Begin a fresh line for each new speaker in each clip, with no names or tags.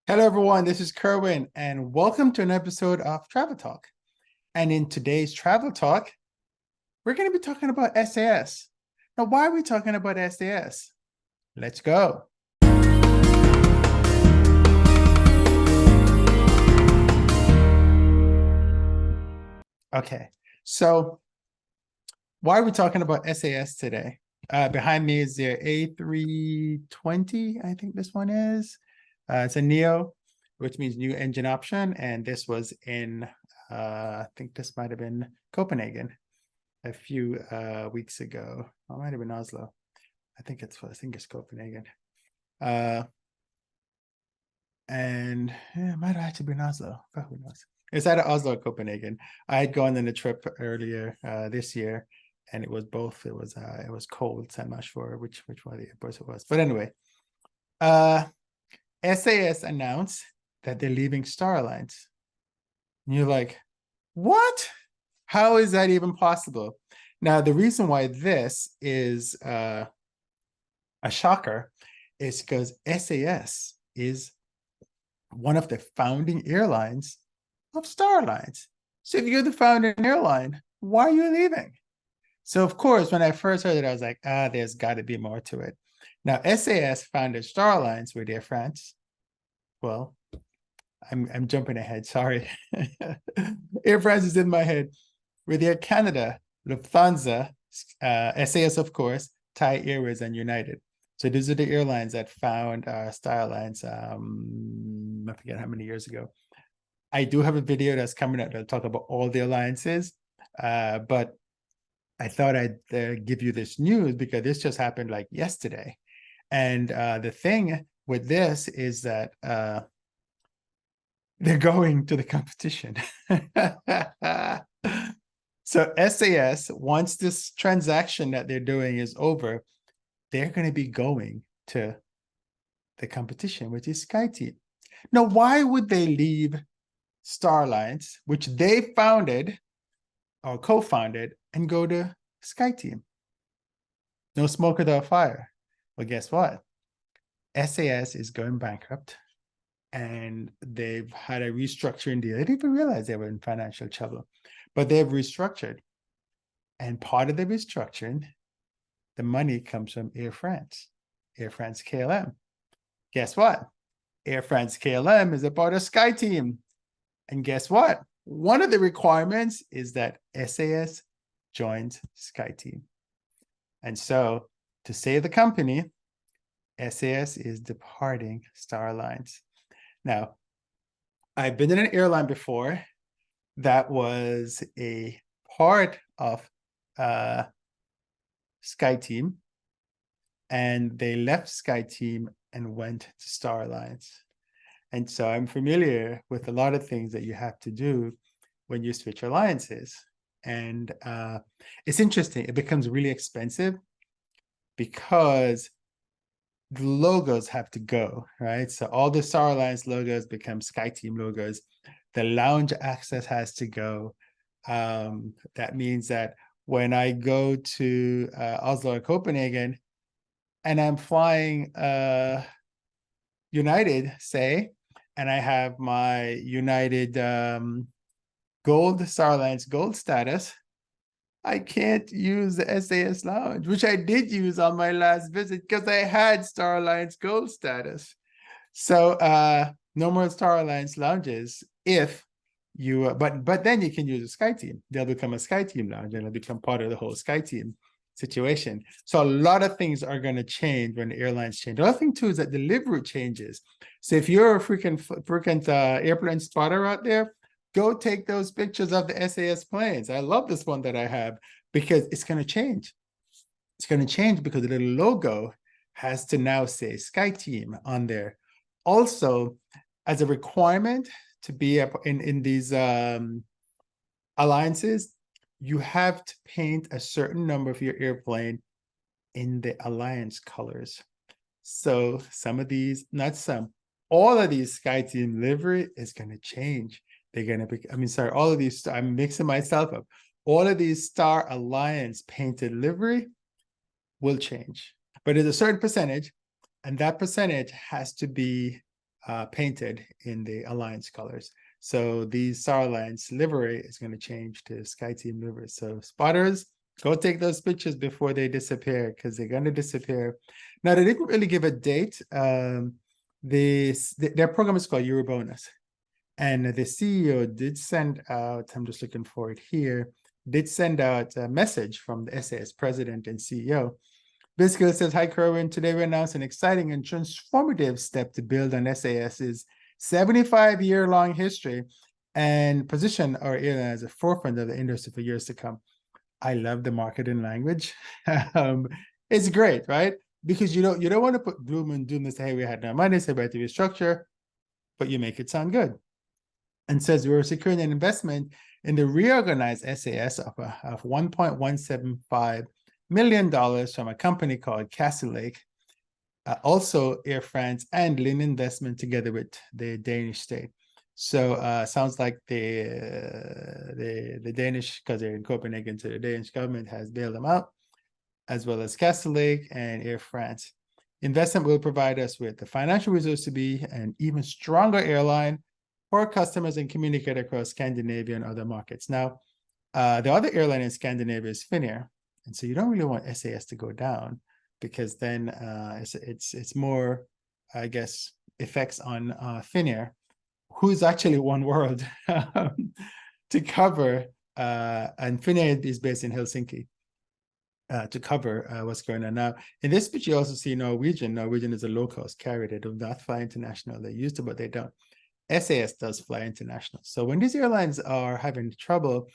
Hello, everyone. This is Kerwin, and welcome to an episode of Travel Talk. And in today's Travel Talk, we're going to be talking about SAS. Now, why are we talking about SAS? Let's go. Okay, so why are we talking about SAS today? Behind me is their A320, I think this one is. It's a Neo, which means new engine option. And this was in, I think this might have been Copenhagen a few weeks ago. Or it might have been Oslo. I think it's Copenhagen. And yeah, it might have actually been Oslo. But who knows? It's either Oslo or Copenhagen. I had gone on a trip earlier this year, and it was both. It was cold, so I'm not sure which one of the airports it was. But anyway, SAS announced that they're leaving Star Alliance. And you're like, what? How is that even possible? Now, the reason why this is a shocker is because SAS is one of the founding airlines of Star Alliance. So if you're the founding airline, why are you leaving? So of course, when I first heard it, I was like, there's got to be more to it. Now, SAS founded Star Alliance with Air France. Well, I'm jumping ahead, sorry. Air France is in my head. With Air Canada, Lufthansa, SAS, of course, Thai Airways, and United. So these are the airlines that found Star Alliance, I forget how many years ago. I do have a video that's coming out that'll talk about all the alliances, but I thought I'd give you this news because this just happened like yesterday. And the thing with this is that they're going to the competition. So SAS, once this transaction that they're doing is over, they're going to be going to the competition, which is SkyTeam. Now, why would they leave Star Alliance, which they founded or co-founded, and go to SkyTeam? No smoke without fire. Well, guess what? SAS is going bankrupt, and they've had a restructuring deal. They didn't even realize they were in financial trouble, but they've restructured. And part of the restructuring, the money comes from Air France KLM. Guess what? Air France KLM is a part of SkyTeam. And guess what? One of the requirements is that SAS joins SkyTeam. And so to save the company, SAS is departing Star Alliance. Now, I've been in an airline before that was a part of SkyTeam, and they left SkyTeam and went to Star Alliance. And so I'm familiar with a lot of things that you have to do when you switch alliances. And it's interesting. It becomes really expensive because the logos have to go, right? So all the Star Alliance logos become SkyTeam logos. The lounge access has to go. That means that when I go to Oslo or Copenhagen and I'm flying United, say, and I have my United Gold, Star Alliance Gold status, I can't use the SAS lounge, which I did use on my last visit because I had Star Alliance Gold status. So no more Star Alliance lounges if you, but then you can use a SkyTeam. They'll become a SkyTeam lounge and it'll become part of the whole SkyTeam situation. So a lot of things are going to change when the airlines change. The other thing too is that delivery changes. So if you're a frequent airplane spotter out there, go take those pictures of the SAS planes. I love this one that I have because it's going to change. It's going to change because the logo has to now say SkyTeam on there. Also, as a requirement to be in these alliances, you have to paint a certain number of your airplane in the alliance colors. So some of these, not some, all of these SkyTeam livery is going to change. They're going to be, all of these, I'm mixing myself up. All of these Star Alliance painted livery will change. But there's a certain percentage, and that percentage has to be painted in the Alliance colors. So the Star Alliance livery is going to change to SkyTeam livery. So spotters, go take those pictures before they disappear, because they're going to disappear. Now, they didn't really give a date. Their program is called Eurobonus. And the CEO did send out, I'm just looking for it here, did send out a message from the SAS president and CEO. Basically, it says, hi, Kerwin. Today we announced an exciting and transformative step to build on SAS's 75-year-long history and position our airline as a forefront of the industry for years to come. I love the marketing language. It's great, right? Because you don't want to put gloom and doom and say, hey, we had no money, so we had to restructure, but you make it sound good. And says we were securing an investment in the reorganized SAS of $1.175 million from a company called Castle Lake, also Air France and Lynn Investment together with the Danish state. So sounds like the Danish, because they're in Copenhagen, so the Danish government has bailed them out, as well as Castle Lake and Air France. Investment will provide us with the financial resources to be an even stronger airline for customers and communicate across Scandinavia and other markets. Now, the other airline in Scandinavia is Finnair. And so you don't really want SAS to go down, because then it's more, I guess, effects on Finnair, who's actually One World, to cover, and Finnair is based in Helsinki, to cover what's going on. Now, in this picture, you also see Norwegian. Norwegian is a low-cost carrier. They do not fly international. They used to, but they don't. SAS does fly international. So when these airlines are having trouble,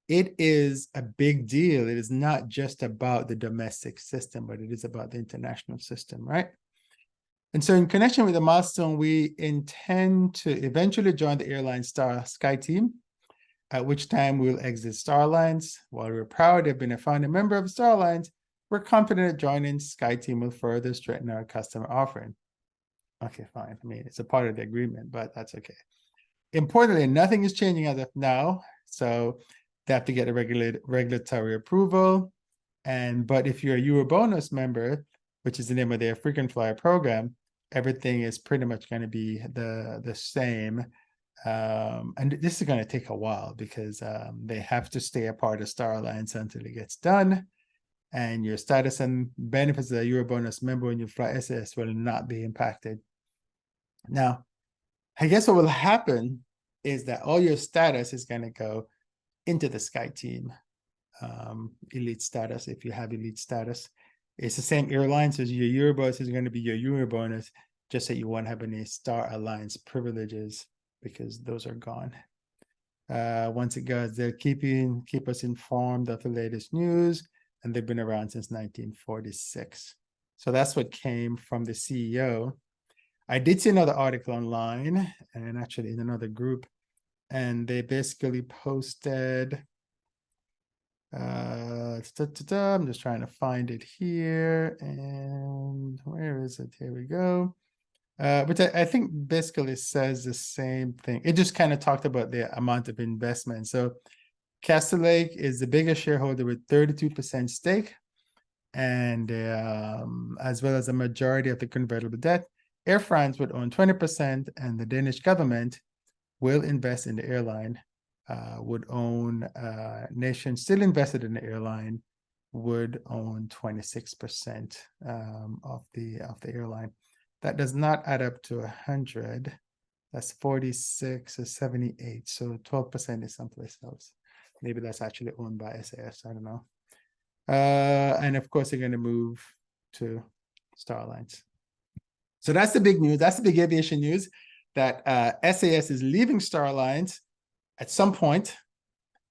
it is a big deal. It is not just about the domestic system, but it is about the international system, right? And so in connection with the milestone, we intend to eventually join the airline SkyTeam, at which time we'll exit Star Alliance. While we're proud to have been a founding member of Star Alliance, we're confident that joining SkyTeam will further strengthen our customer offering. Okay, fine. I mean, it's a part of the agreement, but that's okay. Importantly, nothing is changing as of now. So they have to get a regulatory approval. But if you're a Eurobonus member, which is the name of their frequent flyer program, everything is pretty much going to be the same. And this is going to take a while, because they have to stay a part of Star Alliance until it gets done. And your status and benefits as a Eurobonus member when you fly SAS will not be impacted. Now, I guess what will happen is that all your status is going to go into the SkyTeam elite status, if you have elite status. It's the same airline, so your Eurobonus is going to be your Eurobonus, just that you won't have any Star Alliance privileges, because those are gone. Once it goes, they'll keep us informed of the latest news, and they've been around since 1946. So that's what came from the CEO. I did see another article online, and actually in another group, and they basically posted, I'm just trying to find it here, and where is it? Here we go. But I think basically says the same thing. It just kind of talked about the amount of investment. So Castle Lake is the biggest shareholder with 32% stake, and as well as a majority of the convertible debt. Air France would own 20%, and the Danish government will invest in the airline, would own, nation still invested in the airline, would own 26% of the airline. That does not add up to 100. That's 46 or 78. So 12% is someplace else. Maybe that's actually owned by SAS. I don't know. And of course, they're going to move to Star Alliance. So that's the big news. That's the big aviation news, that SAS is leaving Star Alliance at some point.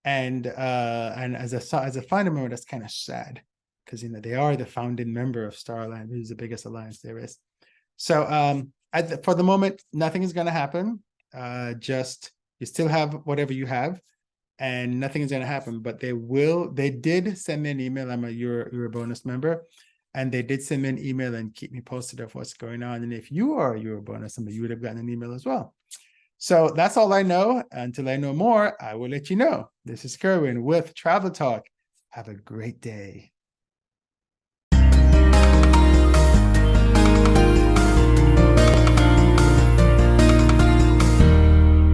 And as a founding member, that's kind of sad, because they are the founding member of Star Alliance, which is the biggest alliance there is. So for the moment, nothing is going to happen. Just you still have whatever you have, and nothing is going to happen. But they did send me an email. I'm a Eurobonus member, and they did send me an email and keep me posted of what's going on. And if you are a Eurobonus member, you would have gotten an email as well. So that's all I know. Until I know more, I will let you know. This is Kerwin with Travel Talk. Have a great day.